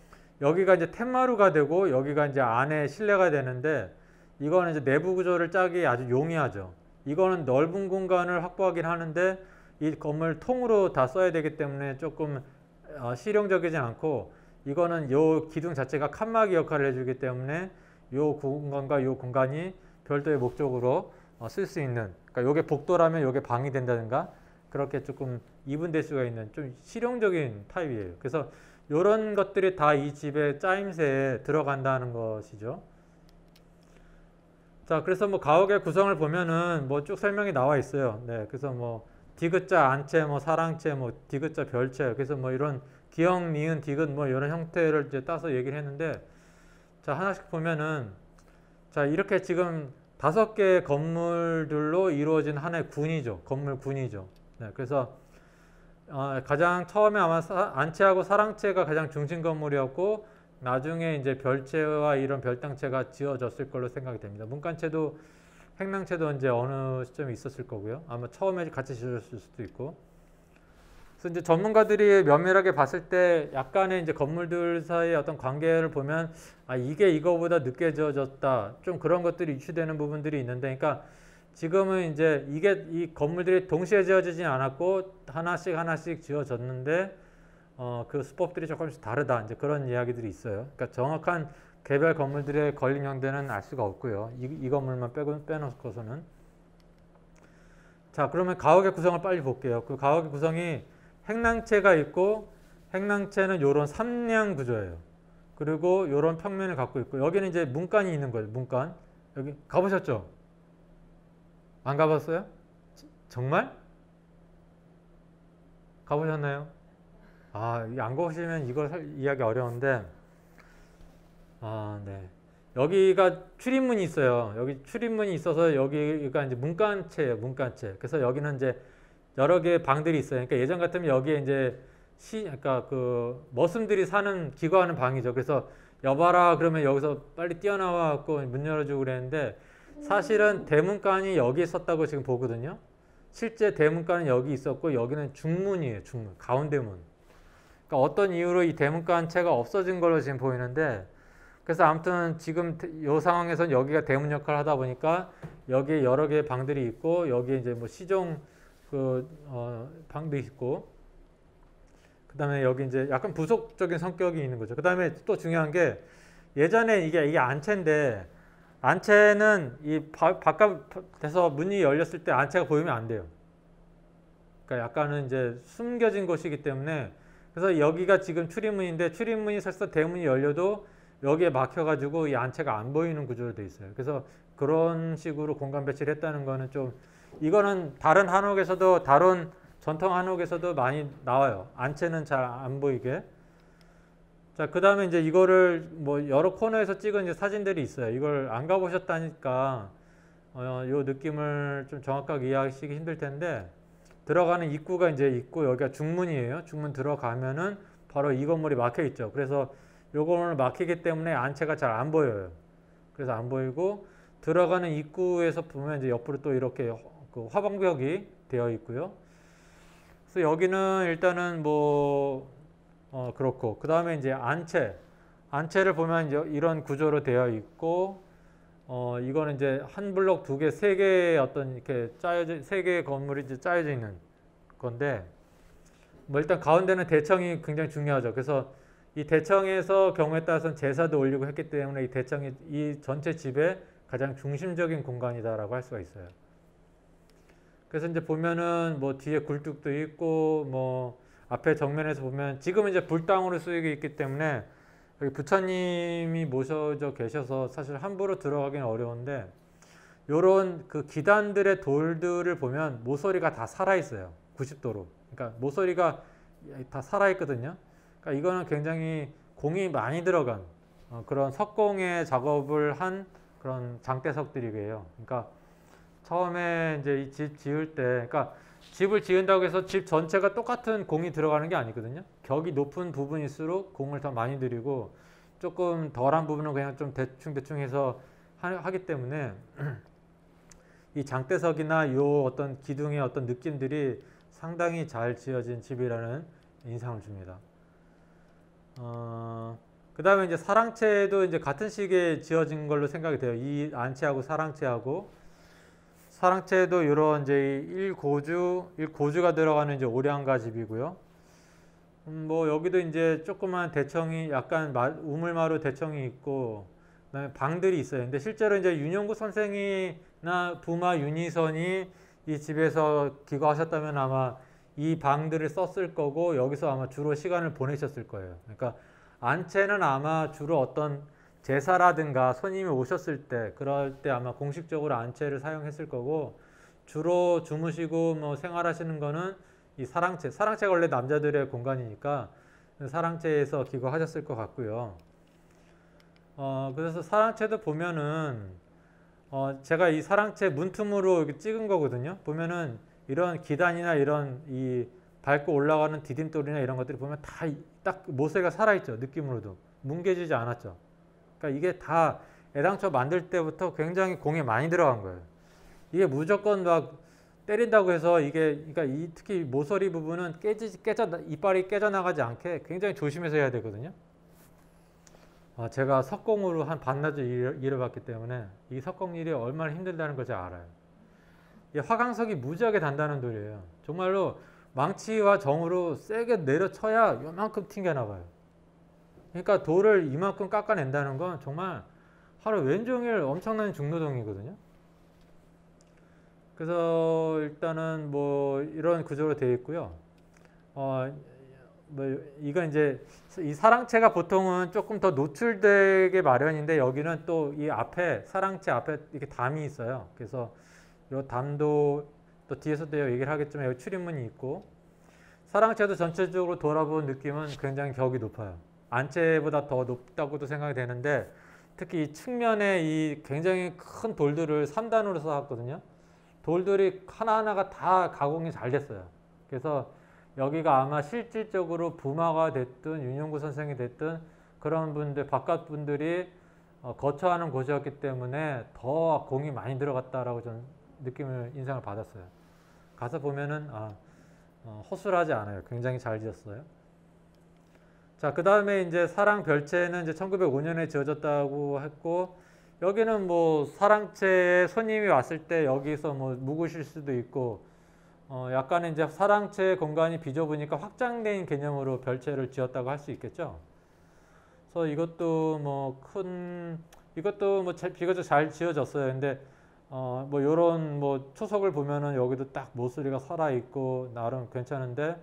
여기가 이제 텐마루가 되고 여기가 이제 안에 실내가 되는데 이거는 이제 내부 구조를 짜기 아주 용이하죠. 이거는 넓은 공간을 확보하긴 하는데 이 건물 통으로 다 써야 되기 때문에 조금 실용적이진 않고, 이거는 요 기둥 자체가 칸막이 역할을 해주기 때문에 요 공간과 요 공간이 별도의 목적으로 쓸 수 있는, 그러니까 요게 복도라면 요게 방이 된다든가 그렇게 조금 이분될 수가 있는 좀 실용적인 타입이에요. 그래서 요런 것들이 다 이 집의 짜임새에 들어간다는 것이죠. 자, 그래서 뭐 가옥의 구성을 보면은 뭐 쭉 설명이 나와 있어요. 네, 그래서 뭐 디귿자, 안채, 뭐 사랑채, 뭐 디귿자, 별채, 그래서 뭐 이런 기역, 니은, 디귿 뭐 이런 형태를 이제 따서 얘기를 했는데, 자, 하나씩 보면은, 자, 이렇게 지금 5개의 건물들로 이루어진 하나의 군이죠. 건물 군이죠. 네, 그래서 가장 처음에 아마 안채하고 사랑채가 가장 중심 건물이었고, 나중에 이제 별채와 이런 별당채가 지어졌을 걸로 생각이 됩니다. 문간채도 행랑채도 이제 어느 시점에 있었을 거고요. 아마 처음에 같이 지어졌을 수도 있고. 그래서 이제 전문가들이 면밀하게 봤을 때 약간의 이제 건물들 사이의 어떤 관계를 보면 이게 이거보다 늦게 지어졌다. 좀 그런 것들이 유추되는 부분들이 있는데, 그러니까 지금은 이제 이 건물들이 동시에 지어지진 않았고 하나씩 지어졌는데 그 수법들이 조금씩 다르다. 이제 그런 이야기들이 있어요. 그러니까 정확한 개별 건물들의 건립 연대는 알 수가 없고요. 이 건물만 빼놓고서는. 자, 그러면 가옥의 구성을 빨리 볼게요. 그 가옥의 구성이 행랑채가 있고, 행랑채는 요런 삼량 구조예요. 그리고 요런 평면을 갖고 있고, 여기는 이제 문간이 있는 거예요. 문간. 여기 가보셨죠? 안 가봤어요? 정말? 가보셨나요? 안 가보시면 이걸 이해하기 어려운데, 네. 여기가 출입문이 있어요. 여기 출입문이 있어서 여기가 이제 문간채예요. 문간채. 그래서 여기는 이제 여러 개의 방들이 있어요. 그러니까 예전 같으면 여기에 이제 그러니까 그 머슴들이 사는 기거하는 방이죠. 그래서 여봐라 그러면 여기서 빨리 뛰어나와 갖고 문 열어주고 그랬는데, 사실은 대문간이 여기 있었다고 지금 보거든요. 실제 대문간은 여기 있었고 여기는 중문이에요. 중문. 가운데 문. 그러니까 어떤 이유로 이 대문간채가 없어진 걸로 지금 보이는데, 그래서 아무튼 지금 이 상황에서는 여기가 대문 역할을 하다 보니까 여기에 여러 개의 방들이 있고, 여기에 이제 뭐 시종 방도 있고, 그 다음에 여기 이제 약간 부속적인 성격이 있는 거죠. 그 다음에 또 중요한 게, 예전에 이게 안채인데, 안채는 이 바깥에서 문이 열렸을 때 안채가 보이면 안 돼요. 그러니까 약간은 이제 숨겨진 곳이기 때문에, 그래서 여기가 지금 출입문인데 출입문이 설사 대문이 열려도 여기에 막혀가지고 이 안채가 안 보이는 구조로 되어 있어요. 그래서 그런 식으로 공간 배치를 했다는 거는 좀, 이거는 다른 한옥에서도, 다른 전통 한옥에서도 많이 나와요. 안채는 잘 안 보이게. 자, 그 다음에 이제 이거를 뭐 여러 코너에서 찍은 이제 사진들이 있어요. 이걸 안 가보셨다니까 요 느낌을 좀 정확하게 이해하시기 힘들 텐데, 들어가는 입구가 이제 있고 여기가 중문이에요. 중문 들어가면은 바로 이 건물이 막혀 있죠. 그래서 요 건물 막히기 때문에 안채가 잘 안 보여요. 그래서 안 보이고, 들어가는 입구에서 보면 이제 옆으로 또 이렇게 그 화방벽이 되어 있고요. 그래서 여기는 일단은 뭐 그렇고, 그 다음에 이제 안채를 보면 이제 이런 구조로 되어 있고, 이거는 이제 한 블록, 두 개, 세 개의 어떤 이렇게 세 개의 건물이 이제 짜여져 있는 건데, 뭐 일단 가운데는 대청이 굉장히 중요하죠. 그래서 이 대청에서 경우에 따라서는 제사도 올리고 했기 때문에 이 대청이 이 전체 집의 가장 중심적인 공간이다라고 할 수가 있어요. 그래서 이제 보면은 뭐 뒤에 굴뚝도 있고, 뭐 앞에 정면에서 보면 지금은 이제 불당으로 쓰이고 있기 때문에 여기 부처님이 모셔져 계셔서 사실 함부로 들어가기는 어려운데, 요런 그 기단들의 돌들을 보면 모서리가 다 살아있어요. 90도로. 그러니까 모서리가 다 살아있거든요. 그러니까 이거는 굉장히 공이 많이 들어간 그런 석공의 작업을 한 그런 장대석들이에요. 그러니까 처음에 이제 이 집 지을 때, 그러니까 집을 지은다고 해서 집 전체가 똑같은 공이 들어가는 게 아니거든요. 격이 높은 부분일수록 공을 더 많이 들이고 조금 덜한 부분은 그냥 좀 대충 해서 하기 때문에 이 장대석이나 요 어떤 기둥의 어떤 느낌들이 상당히 잘 지어진 집이라는 인상을 줍니다. 그 다음에 이제 사랑채도 이제 같은 시기에 지어진 걸로 생각이 돼요. 이 안채하고 사랑채도 이런 이제 1고주가 들어가는 이제 오량가 집이고요. 뭐 여기도 이제 조그만 대청이 약간 우물마루 대청이 있고 그다음에 방들이 있어요. 근데 실제로 이제 윤영구 선생이나 부마 윤희선이 이 집에서 기거하셨다면 아마 이 방들을 썼을 거고 여기서 아마 주로 시간을 보내셨을 거예요. 그러니까 안채는 아마 주로 어떤 제사라든가 손님이 오셨을 때 그럴 때 아마 공식적으로 안채를 사용했을 거고 주로 주무시고 뭐 생활하시는 거는 이 사랑채가 원래 남자들의 공간이니까 사랑채에서 기거하셨을 것 같고요. 그래서 사랑채도 보면은 제가 이 사랑채 문틈으로 이렇게 찍은 거거든요. 보면은 이런 기단이나 이런 이 밟고 올라가는 디딤돌이나 이런 것들이 보면 다 딱 모세가 살아있죠. 느낌으로도 뭉개지지 않았죠. 그러니까 이게 다 애당초 만들 때부터 굉장히 공이 많이 들어간 거예요. 이게 무조건 막 때린다고 해서 이게 그러니까 특히 모서리 부분은 이빨이 깨져나가지 않게 굉장히 조심해서 해야 되거든요. 제가 석공으로 한 반나절 일해봤기 때문에 이 석공 일이 얼마나 힘들다는 걸 제가 알아요. 이 화강석이 무지하게 단단한 돌이에요. 정말로 망치와 정으로 세게 내려쳐야 요만큼 튕겨나가요. 그러니까 돌을 이만큼 깎아낸다는 건 정말 하루 왼종일 엄청난 중노동이거든요. 그래서 일단은 뭐 이런 구조로 되어 있고요. 뭐 이건 이제 이 사랑채가 보통은 조금 더 노출되게 마련인데 여기는 또 이 앞에 사랑채 앞에 이렇게 담이 있어요. 그래서 이 담도 또 뒤에서도 얘기를 하겠지만 여기 출입문이 있고 사랑채도 전체적으로 돌아본 느낌은 굉장히 격이 높아요. 안채보다 더 높다고도 생각이 되는데 특히 이 측면에 이 굉장히 큰 돌들을 3단으로 쌓았거든요. 돌들이 하나하나가 다 가공이 잘 됐어요. 그래서 여기가 아마 실질적으로 부마가 됐든 윤영구 선생이 됐든 그런 분들 바깥 분들이 거처하는 곳이었기 때문에 더 공이 많이 들어갔다라고 저는 인상을 받았어요. 가서 보면은 허술하지 않아요. 굉장히 잘 지었어요. 자, 그 다음에 이제 사랑 별채는 이제 1905년에 지어졌다고 했고 여기는 뭐 사랑채에 손님이 왔을 때 여기서 뭐 묵으실 수도 있고 약간은 이제 사랑채 공간이 비좁으니까 확장된 개념으로 별채를 지었다고 할 수 있겠죠. 그래서 이것도 뭐 비교적 잘 지어졌어요. 근데 뭐 요런 뭐 초석을 보면은 여기도 딱 모서리가 살아 있고 나름 괜찮은데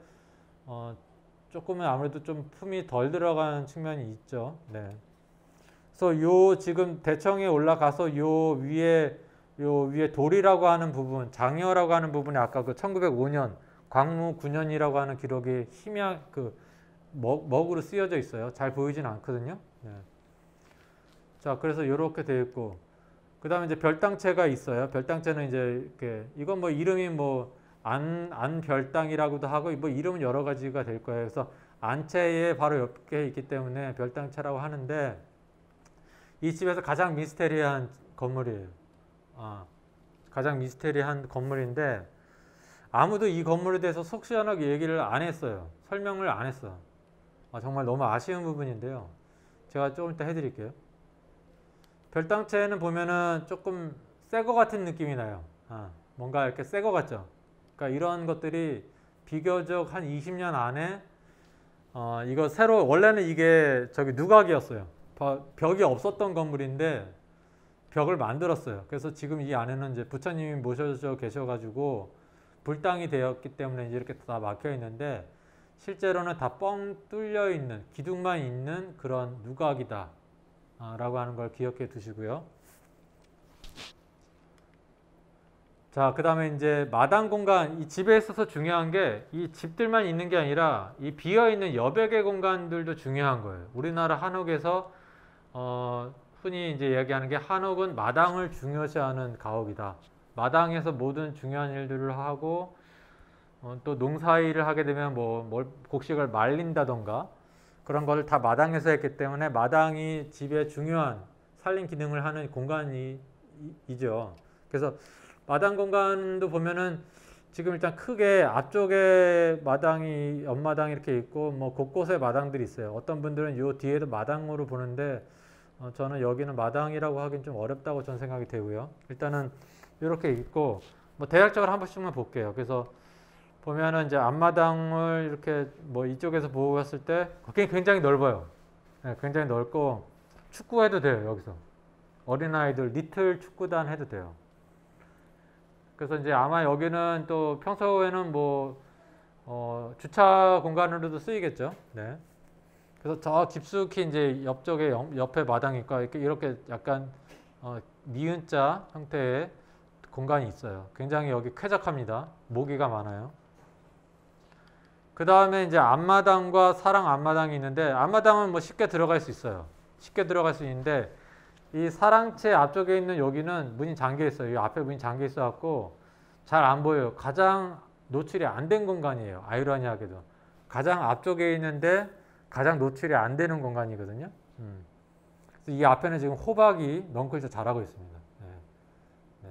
조금은 아무래도 좀 품이 덜 들어간 측면이 있죠. 네. 그래서 요 지금 대청에 올라가서 요 위에 돌이라고 하는 부분, 장여라고 하는 부분이 아까 그 1905년 광무 9년이라고 하는 기록이 희미한 그 먹으로 쓰여져 있어요. 잘 보이진 않거든요. 네. 자, 그래서 이렇게 되어 있고, 그 다음에 이제 별당채가 있어요. 별당채는 이제 이렇게 이건 뭐 이름이 뭐 안별당이라고도 하고 뭐 이름은 여러 가지가 될 거예요. 그래서 안채에 바로 옆에 있기 때문에 별당채라고 하는데 이 집에서 가장 미스테리한 건물이에요. 가장 미스테리한 건물인데 아무도 이 건물에 대해서 속 시원하게 얘기를 안 했어요. 설명을 안 했어. 정말 너무 아쉬운 부분인데요. 제가 조금 이따 해드릴게요. 별당채는 보면은 조금 새 거 같은 느낌이 나요. 뭔가 이렇게 새 거 같죠. 그러니까 이런 것들이 비교적 한 20년 안에 이거 새로 원래는 이게 저기 누각이었어요. 벽이 없었던 건물인데 벽을 만들었어요. 그래서 지금 이 안에는 이제 부처님이 모셔져 계셔가지고 불당이 되었기 때문에 이제 이렇게 다 막혀 있는데 실제로는 다 뻥 뚫려 있는 기둥만 있는 그런 누각이다 라고 하는 걸 기억해 두시고요. 자, 그 다음에 이제 마당 공간, 이 집에 있어서 중요한 게 이 집들만 있는 게 아니라 이 비어있는 여백의 공간들도 중요한 거예요. 우리나라 한옥에서 흔히 이제 이야기하는 게 한옥은 마당을 중요시하는 가옥이다 마당에서 모든 중요한 일들을 하고 또 농사일을 하게 되면 곡식을 말린다던가 그런 거를 다 마당에서 했기 때문에 마당이 집의 중요한 살림 기능을 하는 공간이죠. 그래서 마당 공간도 보면은 지금 일단 크게 앞쪽에 마당이 옆마당이 이렇게 있고 뭐 곳곳에 마당들이 있어요. 어떤 분들은 요 뒤에도 마당으로 보는데 저는 여기는 마당이라고 하긴 좀 어렵다고 저는 생각이 되고요. 일단은 이렇게 있고 뭐 대략적으로 한 번씩만 볼게요. 그래서 보면은 이제 앞마당을 이렇게 뭐 이쪽에서 보고 갔을 때 굉장히 넓어요. 네, 굉장히 넓고 축구해도 돼요. 여기서 어린아이들 리틀 축구단 해도 돼요. 그래서 이제 아마 여기는 또 평소에는 주차 공간으로도 쓰이겠죠. 네. 그래서 저 깊숙이 이제 옆에 마당이니까 이렇게 약간 니은자 형태의 공간이 있어요. 굉장히 여기 쾌적합니다. 모기가 많아요. 그 다음에 이제 앞마당과 사랑 앞마당이 있는데 앞마당은 뭐 쉽게 들어갈 수 있어요. 쉽게 들어갈 수 있는데 이 사랑채 앞쪽에 있는 여기는 문이 잠겨 있어요. 이 앞에 문이 잠겨 있어 갖고 잘 안 보여요. 가장 노출이 안 된 공간이에요. 아이러니하게도 가장 앞쪽에 있는데 가장 노출이 안 되는 공간이거든요. 그래서 이 앞에는 지금 호박이 넝쿨에서 자라고 있습니다. 네. 네.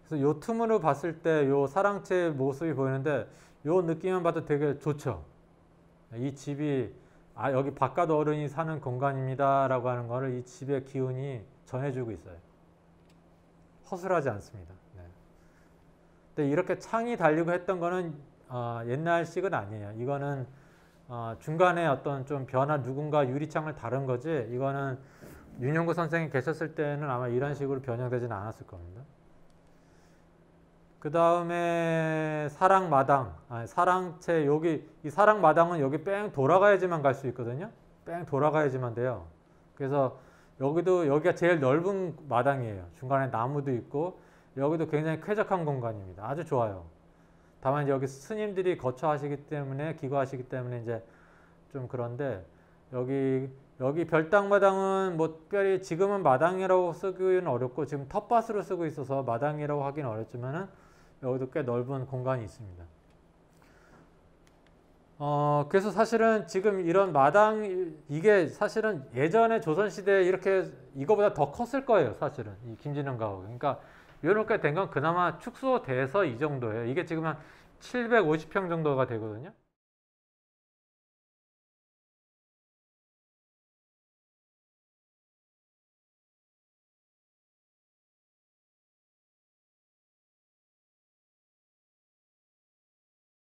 그래서 요 틈으로 봤을 때 요 사랑채 모습이 보이는데 요 느낌만 봐도 되게 좋죠. 이 집이 여기 바깥 어른이 사는 공간입니다 라고 하는 거를 이 집의 기운이 전해주고 있어요. 허술하지 않습니다. 네. 근데 이렇게 창이 달리고 했던 거는 옛날식은 아니에요. 이거는 중간에 어떤 좀 변화, 누군가 유리창을 다룬 거지 이거는 윤영구 선생이 계셨을 때는 아마 이런 식으로 변형되지는 않았을 겁니다. 그 다음에 사랑마당, 사랑채 여기 이 사랑마당은 여기 뺑 돌아가야지만 갈 수 있거든요. 뺑 돌아가야지만 돼요. 그래서 여기가 제일 넓은 마당이에요. 중간에 나무도 있고 여기도 굉장히 쾌적한 공간입니다. 아주 좋아요. 다만 여기 스님들이 거처하시기 때문에 기거하시기 때문에 이제 좀 그런데 여기 별당마당은 뭐 특별히 지금은 마당이라고 쓰기는 어렵고 지금 텃밭으로 쓰고 있어서 마당이라고 하기는 어렵지만은 여기도 꽤 넓은 공간이 있습니다. 그래서 사실은 지금 이런 마당 이게 사실은 예전에 조선시대에 이렇게 이거보다 더 컸을 거예요. 사실은 이 김진영 가옥. 그러니까 이렇게 된 건 그나마 축소돼서 이 정도예요. 이게 지금 한 750평 정도가 되거든요.